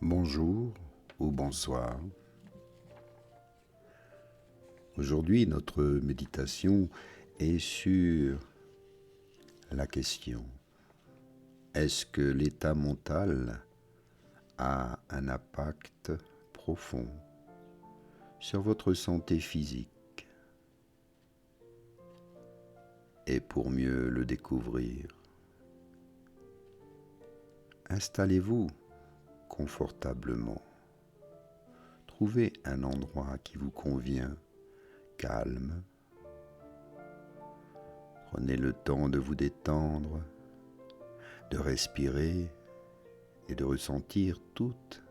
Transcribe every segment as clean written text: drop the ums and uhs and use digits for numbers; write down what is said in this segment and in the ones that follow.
Bonjour ou bonsoir. Aujourd'hui, notre méditation est sur la question: est-ce que l'état mental a un impact profond sur votre santé physique? Et pour mieux le découvrir, installez-vous confortablement. Trouvez un endroit qui vous convient, calme. Prenez le temps de vous détendre, de respirer et de ressentir toutes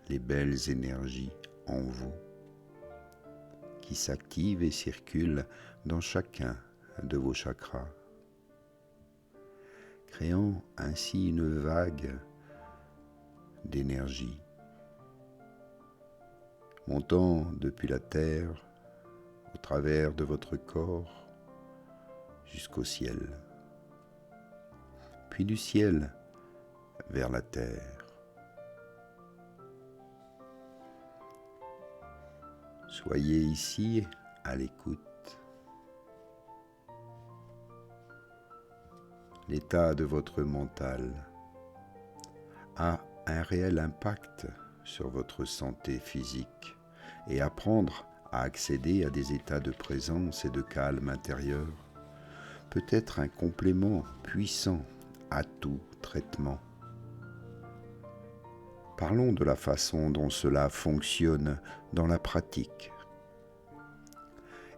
les belles énergies en vous qui s'activent et circulent dans chacun de vos chakras, créant ainsi une vague d'énergie montant depuis la terre au travers de votre corps jusqu'au ciel, puis du ciel vers la terre. Soyez ici à l'écoute. L'état de votre mental a un réel impact sur votre santé physique et apprendre à accéder à des états de présence et de calme intérieur peut être un complément puissant à tout traitement. Parlons de la façon dont cela fonctionne dans la pratique.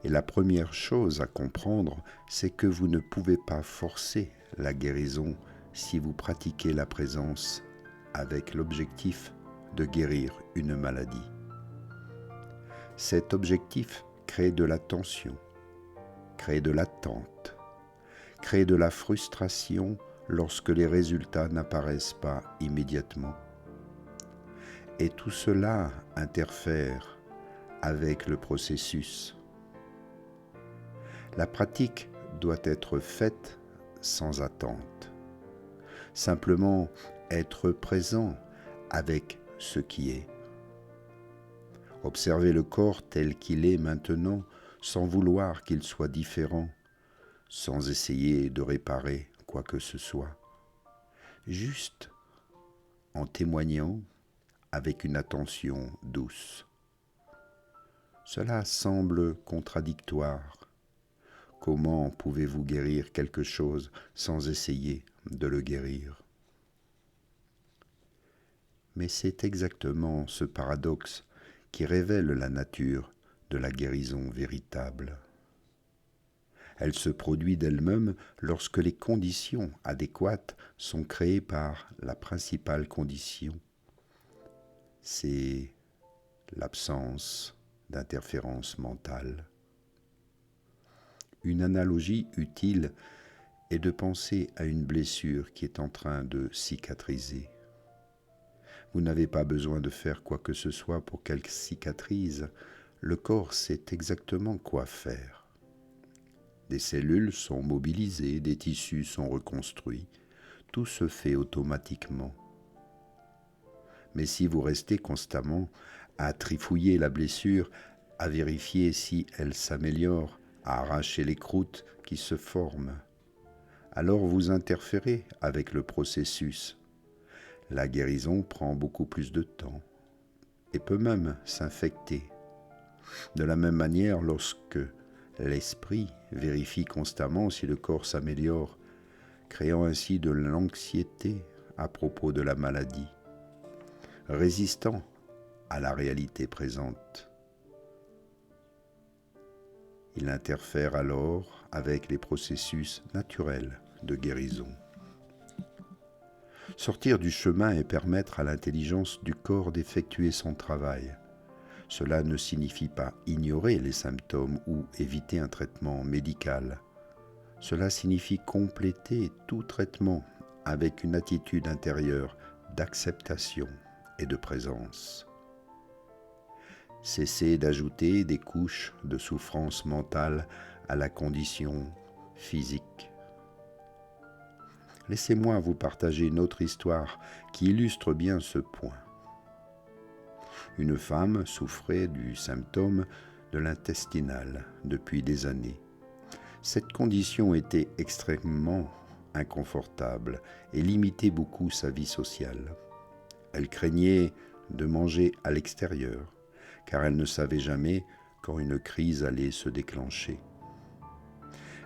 Et la première chose à comprendre, c'est que vous ne pouvez pas forcer la guérison si vous pratiquez la présence avec l'objectif de guérir une maladie. Cet objectif crée de la tension, crée de l'attente, crée de la frustration lorsque les résultats n'apparaissent pas immédiatement. Et tout cela interfère avec le processus. La pratique doit être faite sans attente. Simplement être présent avec ce qui est. Observez le corps tel qu'il est maintenant, sans vouloir qu'il soit différent, sans essayer de réparer quoi que ce soit. Juste en témoignant avec une attention douce. Cela semble contradictoire. Comment pouvez-vous guérir quelque chose sans essayer de le guérir? Mais c'est exactement ce paradoxe qui révèle la nature de la guérison véritable. Elle se produit d'elle-même lorsque les conditions adéquates sont créées par la principale condition. C'est l'absence d'interférence mentale. Une analogie utile est de penser à une blessure qui est en train de cicatriser. Vous n'avez pas besoin de faire quoi que ce soit pour qu'elle cicatrise. Le corps sait exactement quoi faire. Des cellules sont mobilisées, des tissus sont reconstruits. Tout se fait automatiquement. Mais si vous restez constamment à trifouiller la blessure, à vérifier si elle s'améliore, à arracher les croûtes qui se forment, alors vous interférez avec le processus. La guérison prend beaucoup plus de temps et peut même s'infecter. De la même manière, lorsque l'esprit vérifie constamment si le corps s'améliore, créant ainsi de l'anxiété à propos de la maladie, résistant à la réalité présente. Il interfère alors avec les processus naturels de guérison. Sortir du chemin et permettre à l'intelligence du corps d'effectuer son travail. Cela ne signifie pas ignorer les symptômes ou éviter un traitement médical. Cela signifie compléter tout traitement avec une attitude intérieure d'acceptation et de présence. Cessez d'ajouter des couches de souffrance mentale à la condition physique. Laissez-moi vous partager une autre histoire qui illustre bien ce point. Une femme souffrait du symptôme de l'intestinal depuis des années. Cette condition était extrêmement inconfortable et limitait beaucoup sa vie sociale. Elle craignait de manger à l'extérieur, car elle ne savait jamais quand une crise allait se déclencher.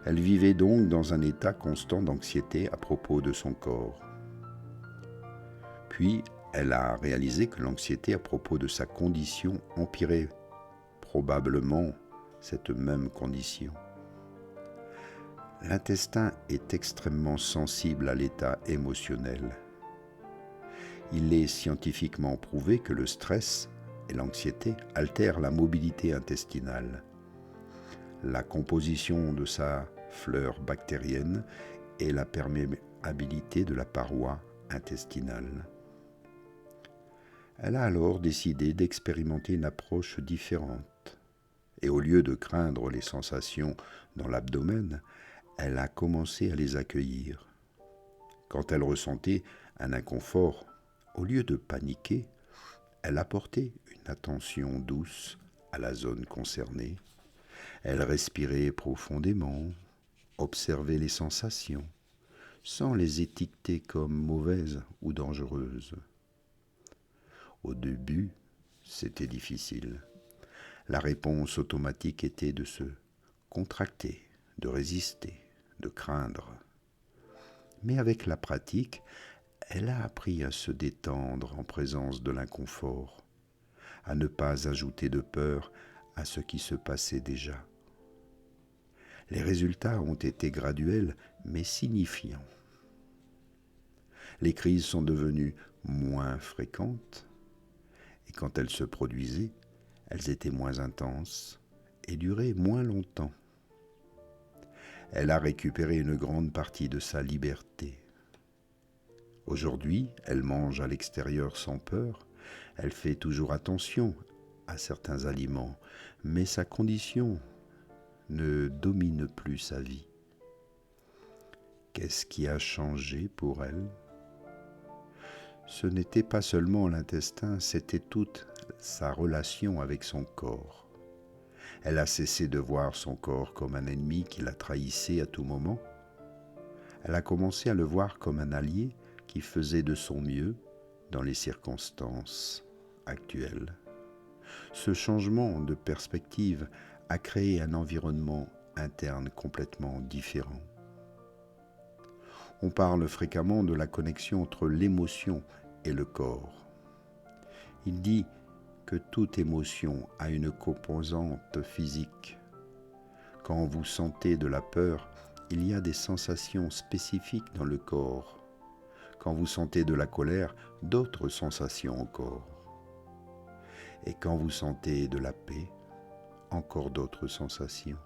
Elle vivait donc dans un état constant d'anxiété à propos de son corps. Puis, elle a réalisé que l'anxiété à propos de sa condition empirait probablement cette même condition. L'intestin est extrêmement sensible à l'état émotionnel. Il est scientifiquement prouvé que le stress et l'anxiété altèrent la mobilité intestinale, la composition de sa fleur bactérienne et la perméabilité de la paroi intestinale. Elle a alors décidé d'expérimenter une approche différente. Et au lieu de craindre les sensations dans l'abdomen, elle a commencé à les accueillir. Quand elle ressentait un inconfort, au lieu de paniquer, elle apportait une attention douce à la zone concernée. Elle respirait profondément, observait les sensations, sans les étiqueter comme mauvaises ou dangereuses. Au début, c'était difficile. La réponse automatique était de se contracter, de résister, de craindre. Mais avec la pratique, elle a appris à se détendre en présence de l'inconfort, à ne pas ajouter de peur à ce qui se passait déjà. Les résultats ont été graduels mais signifiants. Les crises sont devenues moins fréquentes et quand elles se produisaient, elles étaient moins intenses et duraient moins longtemps. Elle a récupéré une grande partie de sa liberté. Aujourd'hui, elle mange à l'extérieur sans peur, elle fait toujours attention à certains aliments, mais sa condition ne domine plus sa vie. Qu'est-ce qui a changé pour elle ? Ce n'était pas seulement l'intestin, c'était toute sa relation avec son corps. Elle a cessé de voir son corps comme un ennemi qui la trahissait à tout moment. Elle a commencé à le voir comme un allié qui faisait de son mieux dans les circonstances actuelles. Ce changement de perspective a créé un environnement interne complètement différent. On parle fréquemment de la connexion entre l'émotion et le corps. Il dit que toute émotion a une composante physique. Quand vous sentez de la peur, il y a des sensations spécifiques dans le corps. Quand vous sentez de la colère, d'autres sensations encore. Et quand vous sentez de la paix, encore d'autres sensations.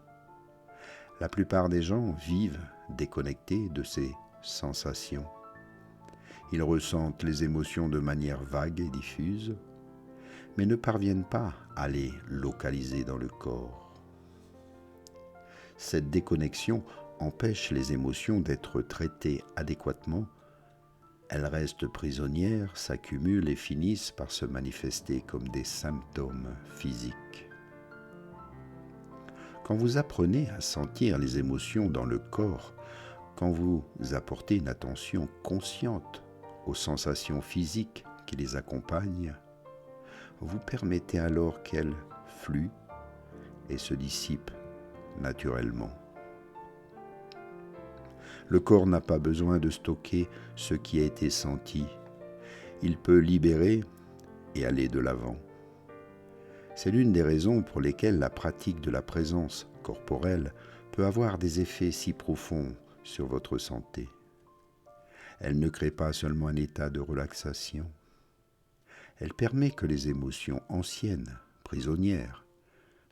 La plupart des gens vivent déconnectés de ces sensations. Ils ressentent les émotions de manière vague et diffuse, mais ne parviennent pas à les localiser dans le corps. Cette déconnexion empêche les émotions d'être traitées adéquatement. Elles restent prisonnières, s'accumulent et finissent par se manifester comme des symptômes physiques. Quand vous apprenez à sentir les émotions dans le corps, quand vous apportez une attention consciente aux sensations physiques qui les accompagnent, vous permettez alors qu'elles fluent et se dissipent naturellement. Le corps n'a pas besoin de stocker ce qui a été senti. Il peut libérer et aller de l'avant. C'est l'une des raisons pour lesquelles la pratique de la présence corporelle peut avoir des effets si profonds sur votre santé. Elle ne crée pas seulement un état de relaxation. Elle permet que les émotions anciennes, prisonnières,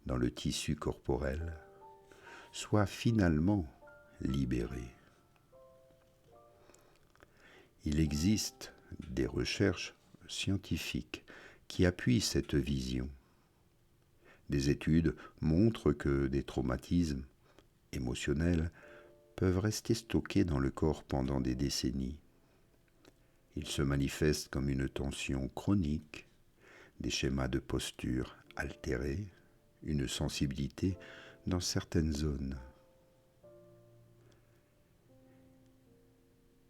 dans le tissu corporel, soient finalement libérées. Il existe des recherches scientifiques qui appuient cette vision. Des études montrent que des traumatismes émotionnels peuvent rester stockés dans le corps pendant des décennies. Ils se manifestent comme une tension chronique, des schémas de posture altérés, une sensibilité dans certaines zones.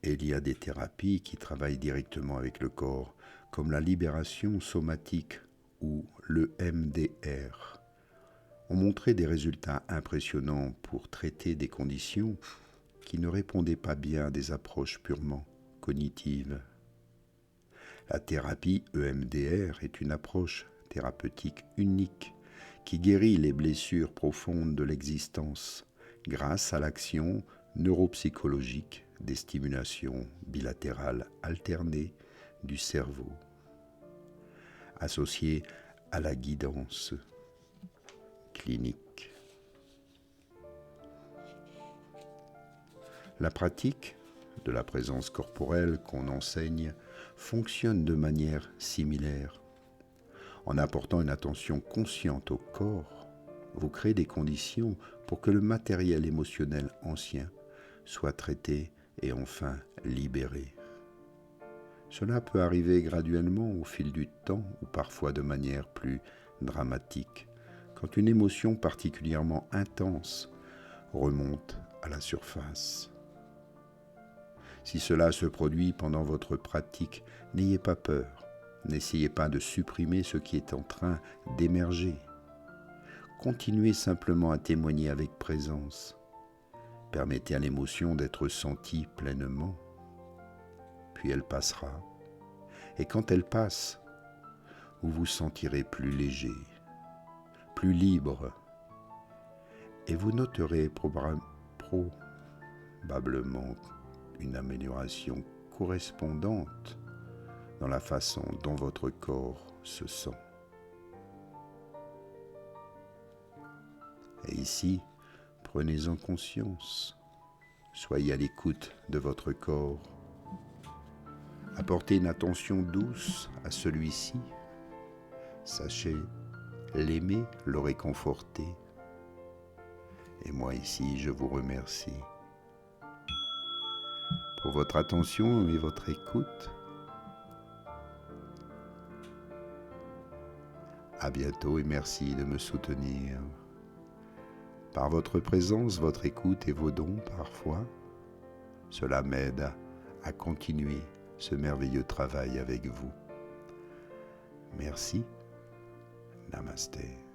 Et il y a des thérapies qui travaillent directement avec le corps, comme la libération somatique ou le MDR, ont montré des résultats impressionnants pour traiter des conditions qui ne répondaient pas bien à des approches purement cognitives. La thérapie EMDR est une approche thérapeutique unique qui guérit les blessures profondes de l'existence grâce à l'action neuropsychologique des stimulations bilatérales alternées du cerveau, associées à la guidance clinique. La pratique de la présence corporelle qu'on enseigne fonctionne de manière similaire. En apportant une attention consciente au corps, vous créez des conditions pour que le matériel émotionnel ancien soit traité et enfin libéré. Cela peut arriver graduellement au fil du temps ou parfois de manière plus dramatique, quand une émotion particulièrement intense remonte à la surface. Si cela se produit pendant votre pratique, n'ayez pas peur, n'essayez pas de supprimer ce qui est en train d'émerger. Continuez simplement à témoigner avec présence. Permettez à l'émotion d'être sentie pleinement, puis elle passera. Et quand elle passe, vous vous sentirez plus léger, plus libre, et vous noterez probablement une amélioration correspondante dans la façon dont votre corps se sent. Et ici, prenez-en conscience, soyez à l'écoute de votre corps, apportez une attention douce à celui-ci, sachez l'aimer, le réconforter. Et moi ici, je vous remercie pour votre attention et votre écoute. À bientôt et merci de me soutenir. Par votre présence, votre écoute et vos dons parfois, cela m'aide à continuer ce merveilleux travail avec vous. Merci. Namasté.